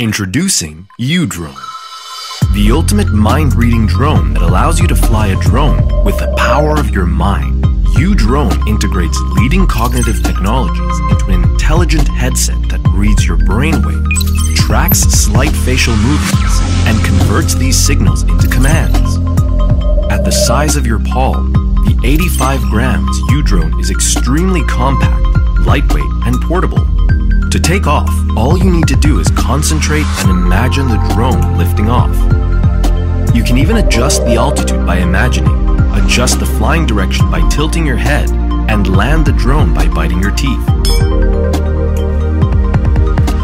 Introducing Udrih, the ultimate mind-reading drone that allows you to fly a drone with the power of your mind. Udrih integrates leading cognitive technologies into an intelligent headset that reads your brainwaves, tracks slight facial movements, and converts these signals into commands. At the size of your palm, the 85 grams Udrih is extremely compact, lightweight, and portable. To take off, all you need to do is concentrate and imagine the drone lifting off. You can even adjust the altitude by imagining, adjust the flying direction by tilting your head, and land the drone by biting your teeth.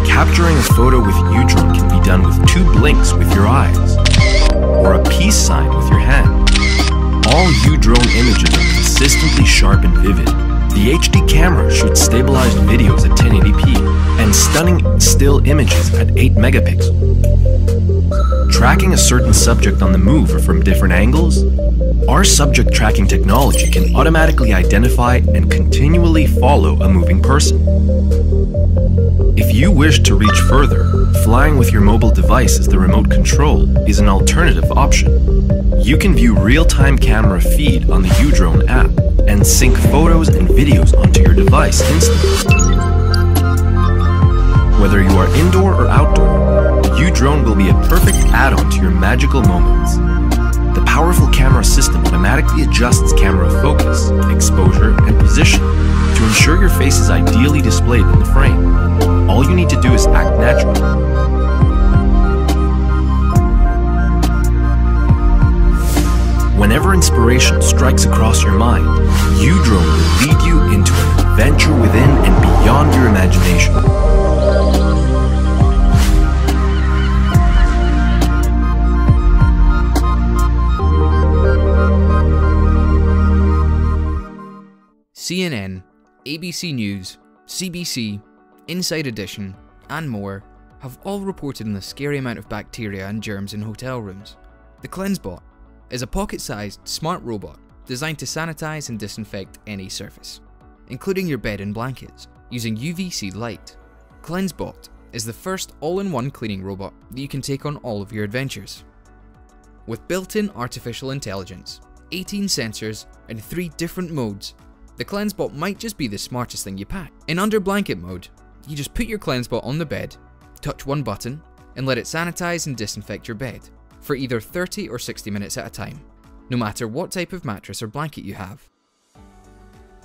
Capturing a photo with Udrih can be done with 2 blinks with your eyes, or a peace sign with your hand. All Udrih images are consistently sharp and vivid. The HD camera shoots stabilized videos at 1080p and stunning still images at 8 megapixels. Tracking a certain subject on the move or from different angles? Our subject tracking technology can automatically identify and continually follow a moving person. If you wish to reach further, flying with your mobile device as the remote control is an alternative option. You can view real-time camera feed on the Udrih app and sync photos and videos onto your device instantly. Whether you are indoor or outdoor, Udrih will be a perfect add-on to your magical moments. The powerful camera system automatically adjusts camera focus, exposure, and position to ensure your face is ideally displayed in the frame. All you need to do is act natural. Whenever inspiration strikes across your mind, Udrih will lead you into an adventure within and beyond your imagination. CNN, ABC News, CBC, Inside Edition, and more have all reported on the scary amount of bacteria and germs in hotel rooms. The Cleansebot is a pocket-sized, smart robot designed to sanitize and disinfect any surface, including your bed and blankets, using UVC light. Cleansebot is the first all-in-one cleaning robot that you can take on all of your adventures. With built-in artificial intelligence, 18 sensors, and 3 different modes, the Cleansebot might just be the smartest thing you pack. In under blanket mode, you just put your Cleansebot on the bed, touch one button, and let it sanitize and disinfect your bed for either 30 or 60 minutes at a time, no matter what type of mattress or blanket you have.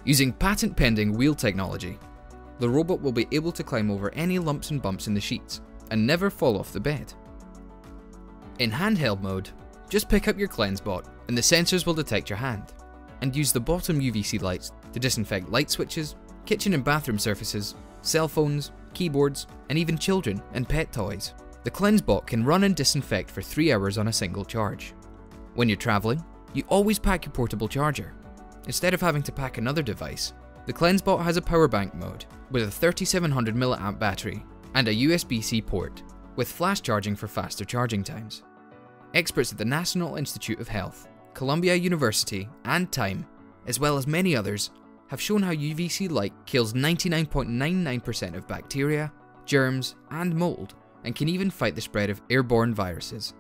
Using patent-pending wheel technology, the robot will be able to climb over any lumps and bumps in the sheets and never fall off the bed. In handheld mode, just pick up your Cleansebot and the sensors will detect your hand, and use the bottom UVC lights to disinfect light switches, kitchen and bathroom surfaces, cell phones, keyboards, and even children and pet toys. The Cleansebot can run and disinfect for 3 hours on a single charge. When you're traveling, you always pack your portable charger. Instead of having to pack another device, the Cleansebot has a power bank mode with a 3700 mAh battery and a USB-C port with flash charging for faster charging times. Experts at the National Institute of Health, Columbia University, and Time, as well as many others, have shown how UVC light kills 99.99% of bacteria, germs, and mold, and can even fight the spread of airborne viruses.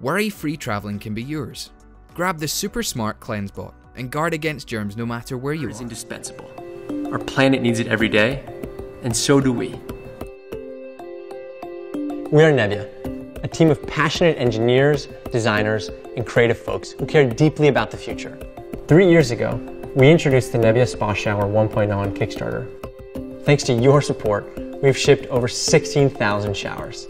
Worry-free traveling can be yours. Grab the super smart Cleansebot and guard against germs no matter where you are. It's indispensable. Our planet needs it every day, and so do we. We are Nebbia, a team of passionate engineers, designers, and creative folks who care deeply about the future. 3 years ago, we introduced the Nebbia Spa Shower 1.0 on Kickstarter. Thanks to your support, we've shipped over 16,000 showers.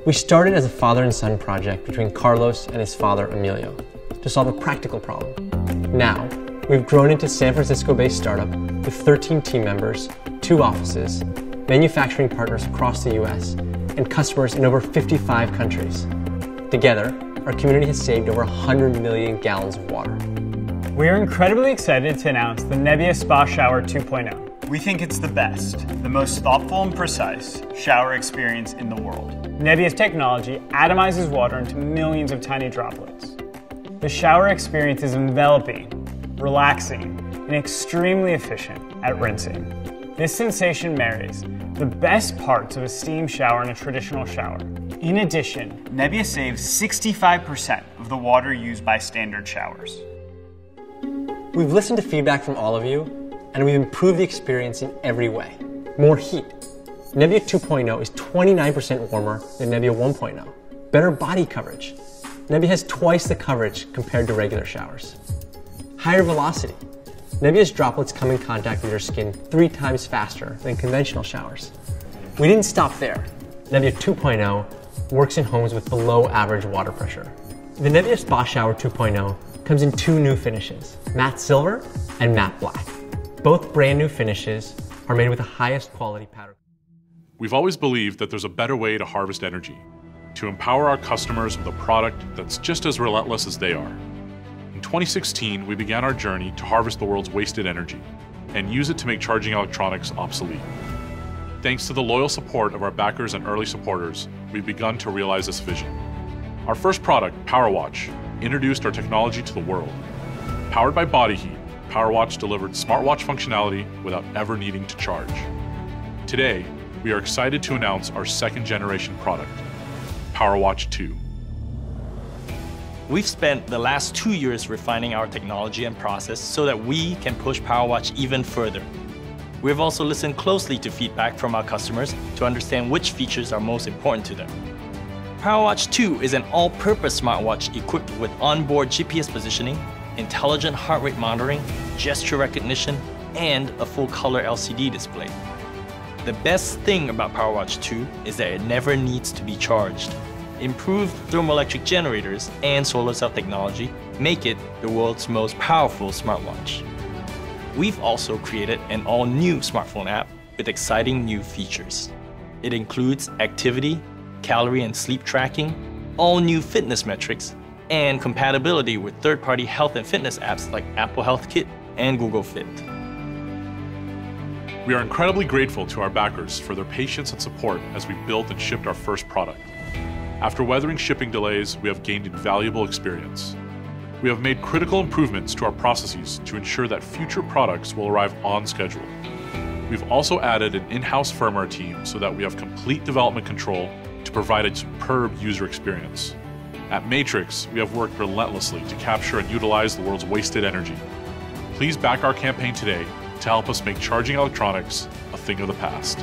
We started as a father and son project between Carlos and his father Emilio to solve a practical problem. Now, we've grown into a San Francisco-based startup with 13 team members, 2 offices, manufacturing partners across the US, and customers in over 55 countries. Together, our community has saved over 100 million gallons of water. We are incredibly excited to announce the Nebbia Spa Shower 2.0. We think it's the best, the most thoughtful and precise shower experience in the world. Nebbia's technology atomizes water into millions of tiny droplets. The shower experience is enveloping, relaxing, and extremely efficient at rinsing. This sensation marries the best parts of a steam shower and a traditional shower. In addition, Nebia saves 65% of the water used by standard showers. We've listened to feedback from all of you, and we've improved the experience in every way. More heat. Nebia 2.0 is 29% warmer than Nebia 1.0. Better body coverage. Nebia has twice the coverage compared to regular showers. Higher velocity. Nebia's droplets come in contact with your skin 3 times faster than conventional showers. We didn't stop there. Nebia 2.0 works in homes with below average water pressure. The Nebia Spa Shower 2.0 comes in 2 new finishes, matte silver and matte black. Both brand new finishes are made with the highest quality powder. We've always believed that there's a better way to harvest energy, to empower our customers with a product that's just as relentless as they are. In 2016, we began our journey to harvest the world's wasted energy and use it to make charging electronics obsolete. Thanks to the loyal support of our backers and early supporters, we've begun to realize this vision. Our first product, PowerWatch, introduced our technology to the world. Powered by body heat, PowerWatch delivered smartwatch functionality without ever needing to charge. Today, we are excited to announce our second generation product, PowerWatch 2. We've spent the last 2 years refining our technology and process so that we can push PowerWatch even further. We've also listened closely to feedback from our customers to understand which features are most important to them. PowerWatch 2 is an all-purpose smartwatch equipped with onboard GPS positioning, intelligent heart rate monitoring, gesture recognition, and a full-color LCD display. The best thing about PowerWatch 2 is that it never needs to be charged. Improved thermoelectric generators and solar cell technology make it the world's most powerful smartwatch. We've also created an all-new smartphone app with exciting new features. It includes activity, calorie and sleep tracking, all new fitness metrics, and compatibility with third-party health and fitness apps like Apple Health Kit and Google Fit. We are incredibly grateful to our backers for their patience and support as we built and shipped our first product. After weathering shipping delays, we have gained invaluable experience. We have made critical improvements to our processes to ensure that future products will arrive on schedule. We've also added an in-house firmware team so that we have complete development control to provide a superb user experience. At Matrix, we have worked relentlessly to capture and utilize the world's wasted energy. Please back our campaign today to help us make charging electronics a thing of the past.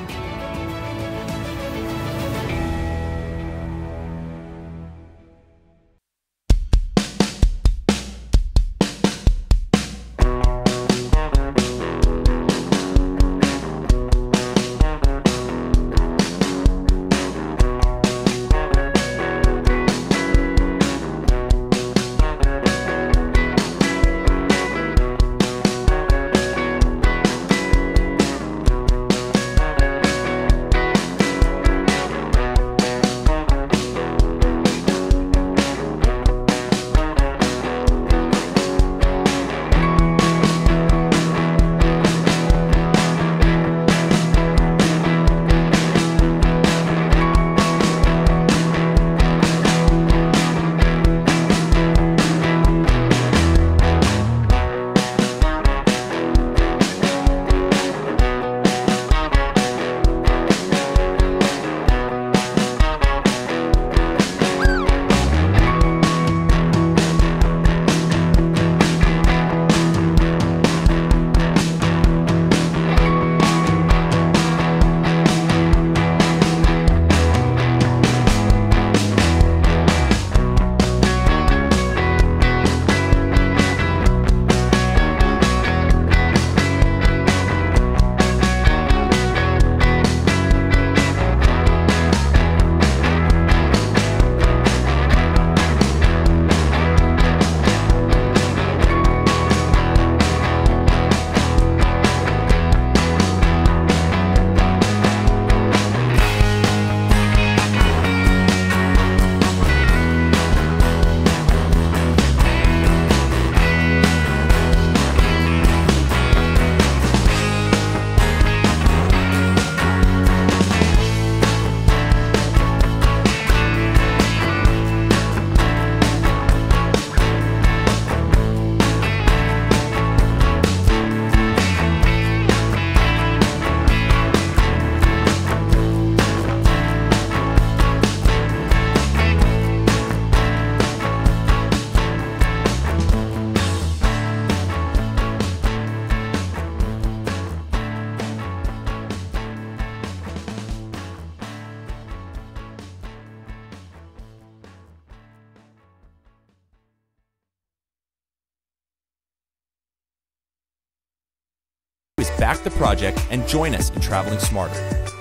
is back the project and join us in traveling smarter.